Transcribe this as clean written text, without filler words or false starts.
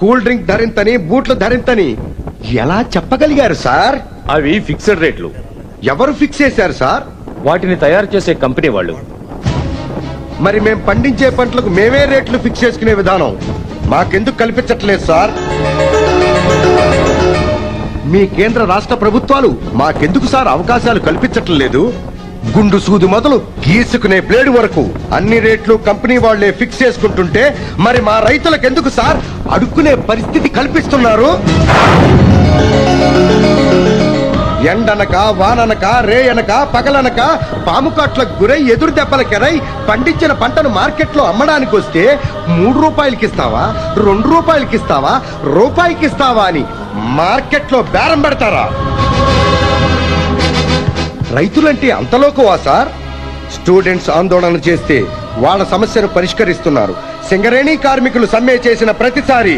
Cool drink ధరింతని బూట్లు ధరింతని ఎలా చెప్పగలిగారు sir? అవి ఫిక్స్డ్ రేట్లు. ఎవరు ఫిక్స్ చేశారు సార్? వాటిని తయారు చేసే కంపెనీ వాళ్ళు. మరి మేం పండించే పంటలకు మేమే రేట్లు ఫిక్స్ చేసుకునే విధానం మాకెందుకు కల్పించట్లేదు సార్? మీ కేంద్ర రాష్ట్ర ప్రభుత్వాలు మాకెందుకు సార్ అవకాశాలు కల్పించట్లేదు? గుండు సూది మొదలు గీసుకునే బ్లేడు వరకు అన్ని రేట్లు కంపెనీ వాళ్లే ఫిక్స్ చేసుకుంటుంటే మరి మా రైతులకు ఎందుకు సార్ అడుక్కునే పరిస్థితి కల్పిస్తున్నారు? ఎండనక వాననక రేయనక పగలనక పాము కాట్లకు గురై ఎదురు దెబ్బలకెరై పండించిన పంటను మార్కెట్లో అమ్మడానికి వస్తే 3 రూపాయలకి ఇస్తావా, 2 రూపాయలకి ఇస్తావా, రూపాయికి ఇస్తావా అని మార్కెట్లో బేరం పెడతారా? రైతులంటే అంతలోకువా సార్? స్టూడెంట్స్ ఆందోళన చేస్తే వాళ్ళ సమస్యను పరిష్కరిస్తున్నారు. సింగరేణి కార్మికులు సమ్మె చేసిన ప్రతిసారి